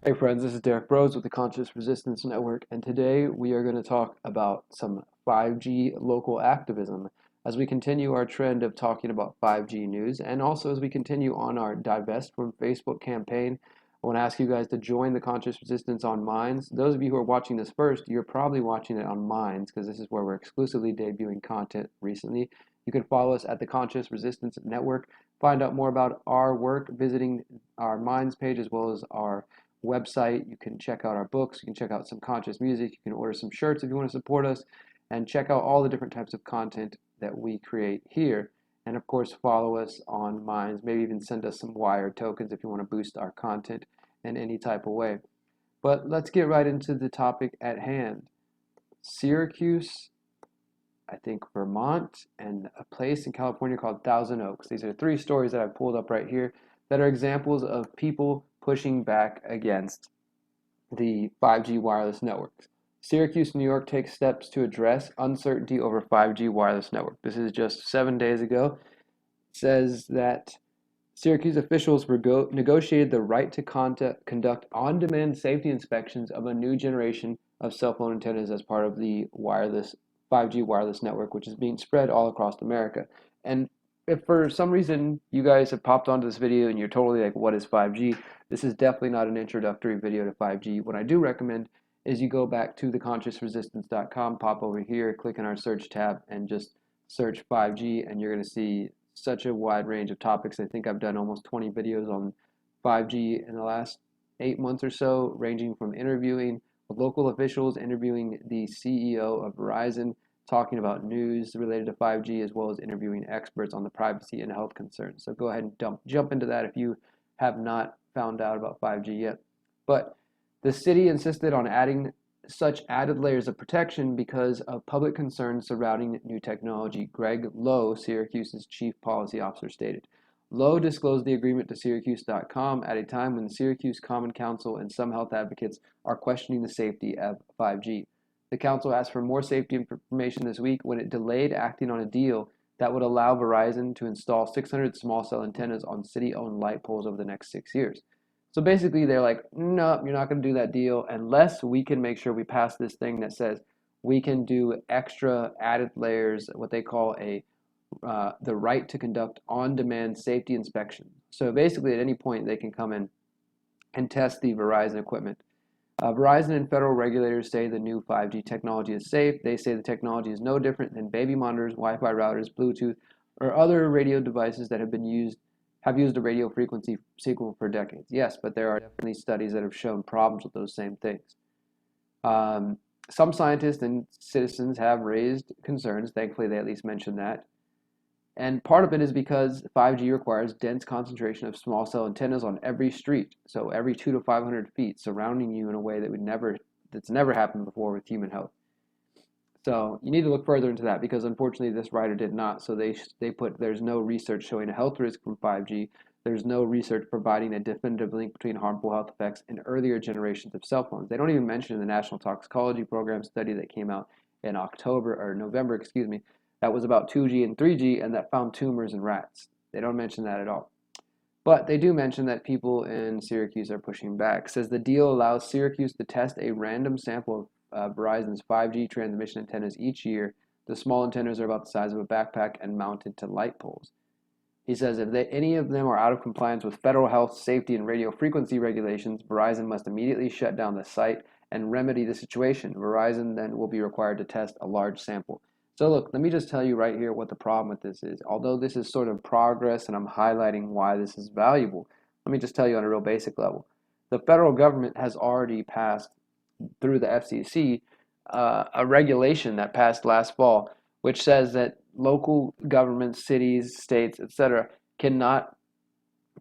Hey friends, this is Derrick Broze with the Conscious Resistance Network, and today we are going to talk about some 5G local activism as we continue our trend of talking about 5G news, and also as we continue on our Divest from Facebook campaign. I want to ask you guys to join the Conscious Resistance on Minds. Those of you who are watching this first, you're probably watching it on Minds because this is where we're exclusively debuting content recently. You can follow us at the Conscious Resistance Network, find out more about our work visiting our Minds page as well as our website. You can check out our books. You can check out some conscious music. You can order some shirts if you want to support us, and check out all the different types of content that we create here. And of course, follow us on Minds. Maybe even send us some Wired tokens if you want to boost our content in any type of way. But let's get right into the topic at hand. Syracuse, I think Vermont, and a place in California called Thousand Oaks. These are three stories that I've pulled up right here that are examples of people pushing back against the 5G wireless networks. Syracuse, New York takes steps to address uncertainty over 5G wireless network. This is just 7 days ago. It says that Syracuse officials negotiated the right to conduct on-demand safety inspections of a new generation of cell phone antennas as part of the 5G wireless network, which is being spread all across America. And if for some reason you guys have popped onto this video and you're totally like, what is 5G? This is definitely not an introductory video to 5G. What I do recommend is you go back to theconsciousresistance.com, pop over here, click on our search tab, and just search 5G, and you're going to see such a wide range of topics. I think I've done almost 20 videos on 5G in the last 8 months or so, ranging from interviewing local officials, interviewing the CEO of Verizon, talking about news related to 5G, as well as interviewing experts on the privacy and health concerns. So go ahead and jump into that if you have not found out about 5G yet. But the city insisted on adding such added layers of protection because of public concerns surrounding new technology, Greg Lowe, Syracuse's chief policy officer, stated. Lowe disclosed the agreement to Syracuse.com at a time when the Syracuse Common Council and some health advocates are questioning the safety of 5G. The council asked for more safety information this week when it delayed acting on a deal that would allow Verizon to install 600 small cell antennas on city-owned light poles over the next 6 years. So basically, they're like, no, you're not going to do that deal unless we can make sure we pass this thing that says we can do extra added layers, what they call the right to conduct on-demand safety inspection. So basically, at any point, they can come in and test the Verizon equipment. Verizon and federal regulators say the new 5G technology is safe. They say the technology is no different than baby monitors, Wi-Fi routers, Bluetooth, or other radio devices that have used a radio frequency signal for decades. Yes, but there are definitely studies that have shown problems with those same things. Some scientists and citizens have raised concerns. Thankfully, they at least mentioned that. And part of it is because 5G requires dense concentration of small cell antennas on every street, so every 200 to 500 feet, surrounding you in a way that's never happened before with human health. So you need to look further into that because unfortunately this writer did not. So they put there's no research showing a health risk from 5G. There's no research providing a definitive link between harmful health effects in earlier generations of cell phones. They don't even mention in the National Toxicology Program study that came out in November, excuse me, that was about 2G and 3G and that found tumors in rats. They don't mention that at all. But they do mention that people in Syracuse are pushing back. It says the deal allows Syracuse to test a random sample of Verizon's 5G transmission antennas each year. The small antennas are about the size of a backpack and mounted to light poles. He says if any of them are out of compliance with federal health, safety, and radio frequency regulations, Verizon must immediately shut down the site and remedy the situation. Verizon then will be required to test a large sample. So look, let me just tell you right here what the problem with this is. Although this is sort of progress and I'm highlighting why this is valuable, let me just tell you on a real basic level. The federal government has already passed through the FCC a regulation that passed last fall, which says that local governments, cities, states, etc., cannot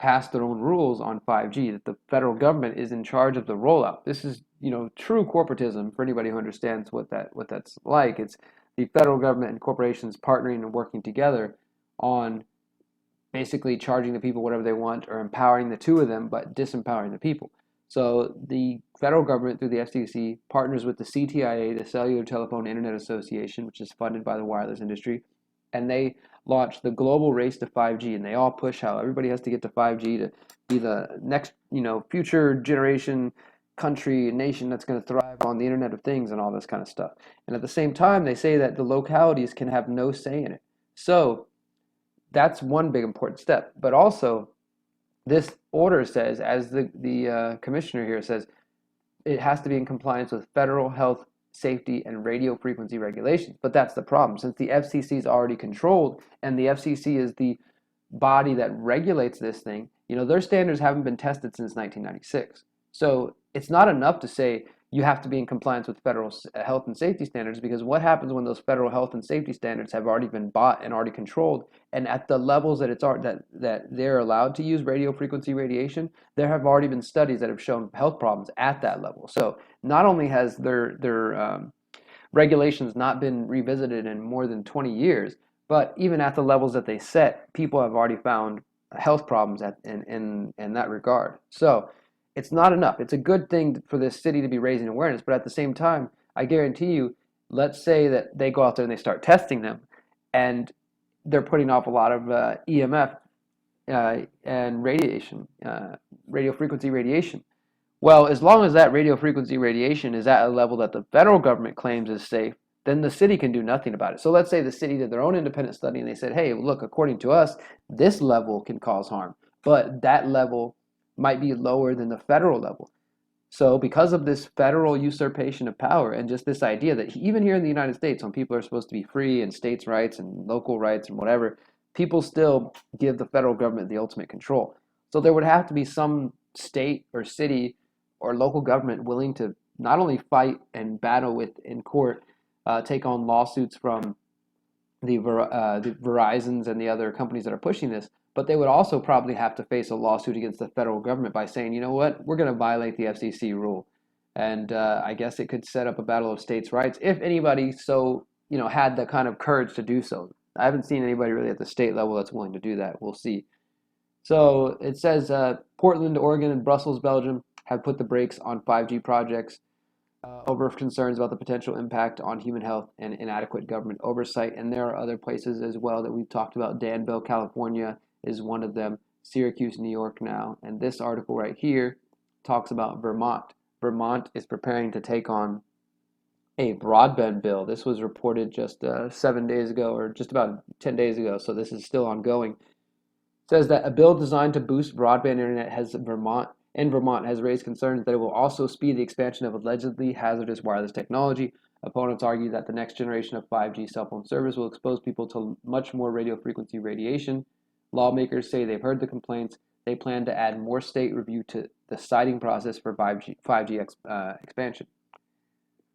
pass their own rules on 5G, that the federal government is in charge of the rollout. This is, true corporatism for anybody who understands what that's like. It's the federal government and corporations partnering and working together on basically charging the people whatever they want or empowering the two of them but disempowering the people. So the federal government through the FCC partners with the CTIA, the Cellular Telephone Internet Association, which is funded by the wireless industry, and they launched the global race to 5G, and they all push how everybody has to get to 5G to be the next, future generation country, nation that's going to thrive on the Internet of Things and all this kind of stuff. And at the same time, they say that the localities can have no say in it. So that's one big important step. But also, this order says, as the commissioner here says, it has to be in compliance with federal health, safety, and radio frequency regulations. But that's the problem. Since the FCC is already controlled, and the FCC is the body that regulates this thing, their standards haven't been tested since 1996. So it's not enough to say you have to be in compliance with federal health and safety standards, because what happens when those federal health and safety standards have already been bought and already controlled, and at the levels that they're allowed to use radio frequency radiation, there have already been studies that have shown health problems at that level. So not only has their regulations not been revisited in more than 20 years, but even at the levels that they set, people have already found health problems in that regard. So it's not enough. It's a good thing for this city to be raising awareness, but at the same time, I guarantee you, let's say that they go out there and they start testing them, and they're putting off a lot of EMF and radiation, radio frequency radiation. Well, as long as that radio frequency radiation is at a level that the federal government claims is safe, then the city can do nothing about it. So let's say the city did their own independent study and they said, hey, look, according to us, this level can cause harm, but that level might be lower than the federal level. So because of this federal usurpation of power and just this idea that even here in the United States, when people are supposed to be free and states' rights and local rights and whatever, people still give the federal government the ultimate control. So there would have to be some state or city or local government willing to not only fight and battle with in court, take on lawsuits from the Verizons and the other companies that are pushing this, but they would also probably have to face a lawsuit against the federal government by saying, you know what, we're going to violate the FCC rule. And I guess it could set up a battle of states' rights if anybody had the kind of courage to do so. I haven't seen anybody really at the state level that's willing to do that. We'll see. So it says Portland, Oregon, and Brussels, Belgium have put the brakes on 5G projects over concerns about the potential impact on human health and inadequate government oversight. And there are other places as well that we've talked about. Danville, California is one of them. Syracuse, New York now. And this article right here talks about Vermont. Vermont is preparing to take on a broadband bill. This was reported just 7 days ago, or just about 10 days ago, so this is still ongoing. It says that a bill designed to boost broadband internet in Vermont has raised concerns that it will also speed the expansion of allegedly hazardous wireless technology. Opponents argue that the next generation of 5G cell phone service will expose people to much more radio frequency radiation. Lawmakers say they've heard the complaints. They plan to add more state review to the siting process for 5G expansion.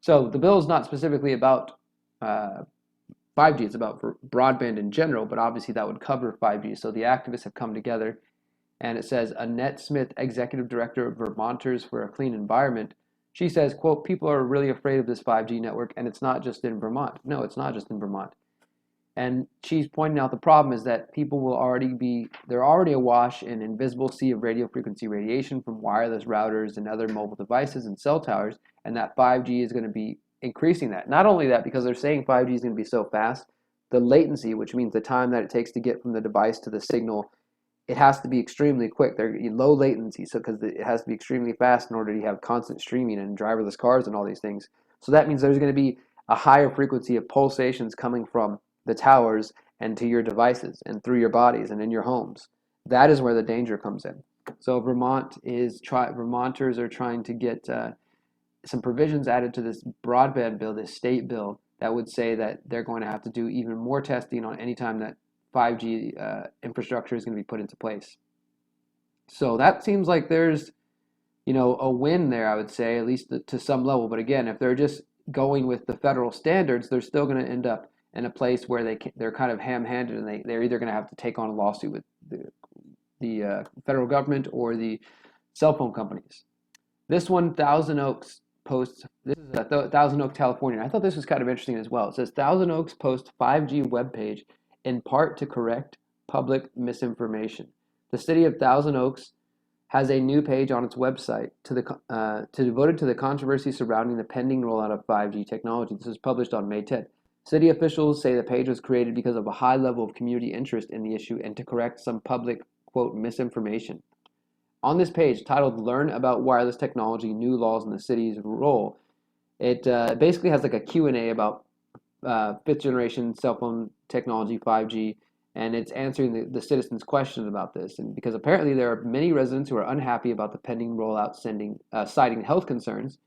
So the bill is not specifically about 5G, it's about broadband in general, but obviously that would cover 5G. So the activists have come together, and it says Annette Smith, executive director of Vermonters for a Clean Environment, she says, quote, people are really afraid of this 5G network, and it's not just in Vermont. No, it's not just in Vermont. And she's pointing out the problem is that people they're already awash in an invisible sea of radio frequency radiation from wireless routers and other mobile devices and cell towers, and that 5G is going to be increasing that. Not only that, because they're saying 5G is going to be so fast, the latency, which means the time that it takes to get from the device to the signal, it has to be extremely quick. They're low latency, so because it has to be extremely fast in order to have constant streaming and driverless cars and all these things. So that means there's going to be a higher frequency of pulsations coming from the towers and to your devices and through your bodies and in your homes. That is where the danger comes in. So Vermonters are trying to get some provisions added to this broadband bill, this state bill, that would say that they're going to have to do even more testing on any time that 5G infrastructure is going to be put into place. So that seems like there's, a win there, I would say, at least to some level. But again, if they're just going with the federal standards, they're still going to end up in a place where they're kind of ham-handed, and they're either going to have to take on a lawsuit with the federal government or the cell phone companies. This one, Thousand Oaks posts, this is Thousand Oaks, California. I thought this was kind of interesting as well. It says Thousand Oaks posts 5G webpage in part to correct public misinformation. The city of Thousand Oaks has a new page on its website devoted to the controversy surrounding the pending rollout of 5G technology. This was published on May 10th. City officials say the page was created because of a high level of community interest in the issue and to correct some public, quote, misinformation. on this page titled Learn About Wireless Technology, New Laws in the City's Role. It basically has like a Q&A about fifth generation cell phone technology, 5G, and it's answering the citizens' questions about this. And because apparently there are many residents who are unhappy about the pending rollout, citing health concerns.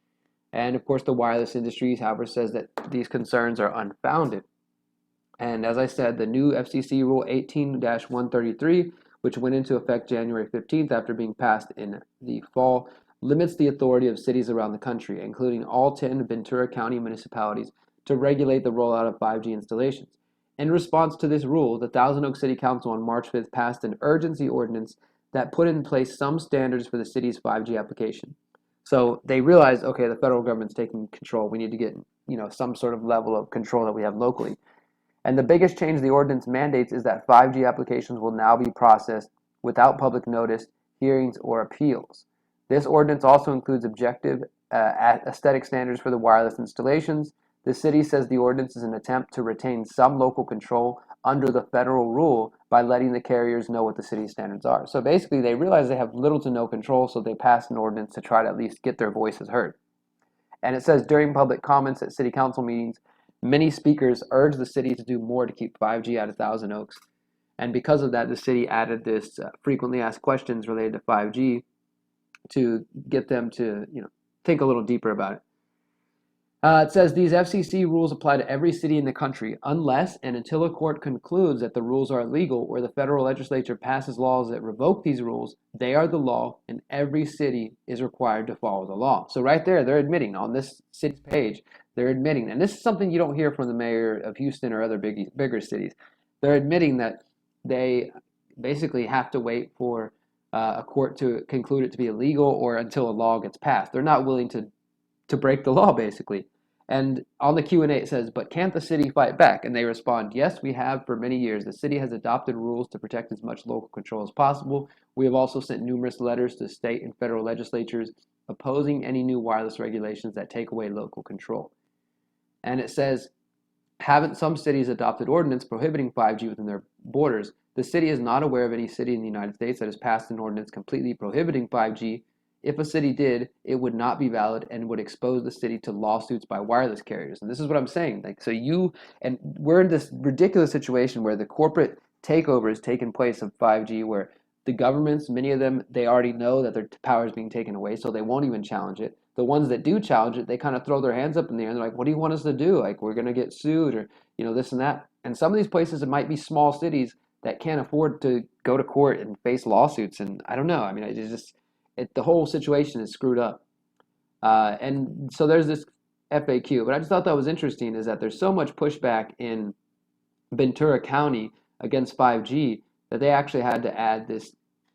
And of course, the wireless industry, however, says that these concerns are unfounded. And as I said, the new FCC Rule 18-133, which went into effect January 15th after being passed in the fall, limits the authority of cities around the country, including all 10 Ventura County municipalities, to regulate the rollout of 5G installations. In response to this rule, the Thousand Oaks City Council on March 5th passed an urgency ordinance that put in place some standards for the city's 5G application. So they realized, okay, the federal government's taking control. We need to get, some sort of level of control that we have locally. And the biggest change the ordinance mandates is that 5G applications will now be processed without public notice, hearings, or appeals. This ordinance also includes objective aesthetic standards for the wireless installations. The city says the ordinance is an attempt to retain some local control under the federal rule by letting the carriers know what the city's standards are. So basically, they realize they have little to no control, so they passed an ordinance to try to at least get their voices heard. And it says during public comments at city council meetings, many speakers urged the city to do more to keep 5G out of Thousand Oaks. And because of that, the city added this frequently asked questions related to 5G to get them to think a little deeper about it. It says these FCC rules apply to every city in the country unless and until a court concludes that the rules are illegal or the federal legislature passes laws that revoke these rules. They are the law, and every city is required to follow the law. So right there, they're admitting on this city's page, they're admitting, and this is something you don't hear from the mayor of Houston or other bigger cities. They're admitting that they basically have to wait for a court to conclude it to be illegal or until a law gets passed. They're not willing to break the law, basically. And on the Q&A it says, but can't the city fight back? And they respond, yes, we have for many years. The city has adopted rules to protect as much local control as possible. We have also sent numerous letters to state and federal legislatures opposing any new wireless regulations that take away local control. And it says, haven't some cities adopted ordinance prohibiting 5G within their borders? The city is not aware of any city in the United States that has passed an ordinance completely prohibiting 5G. If a city did, it would not be valid and would expose the city to lawsuits by wireless carriers. And this is what I'm saying. We're in this ridiculous situation where the corporate takeover has taken place of 5G, where the governments, many of them, they already know that their power is being taken away, so they won't even challenge it. The ones that do challenge it, they kind of throw their hands up in the air and they're like, what do you want us to do? Like, we're going to get sued or, this and that. And some of these places, it might be small cities that can't afford to go to court and face lawsuits. And I don't know. I mean, the whole situation is screwed up. And so there's this FAQ. But I just thought that was interesting is that there's so much pushback in Ventura County against 5G that they actually had to add this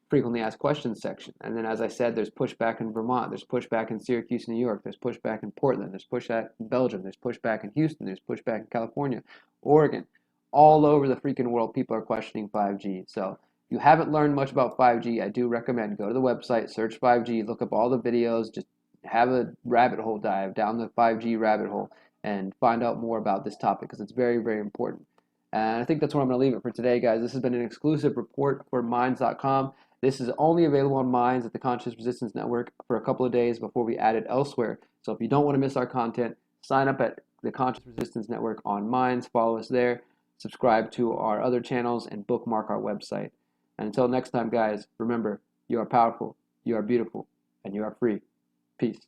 frequently asked questions section. And then, as I said, there's pushback in Vermont, there's pushback in Syracuse, New York, there's pushback in Portland, there's pushback in Belgium, there's pushback in Houston, there's pushback in California, Oregon. All over the freaking world, people are questioning 5G. So if you haven't learned much about 5G, I do recommend go to the website, search 5G, look up all the videos, just have a rabbit hole dive down the 5G rabbit hole and find out more about this topic because it's very, very important. And I think that's where I'm going to leave it for today, guys. This has been an exclusive report for Minds.com. This is only available on Minds at the Conscious Resistance Network for a couple of days before we add it elsewhere. So if you don't want to miss our content, sign up at the Conscious Resistance Network on Minds, follow us there, subscribe to our other channels, and bookmark our website. And until next time, guys, remember, you are powerful, you are beautiful, and you are free. Peace.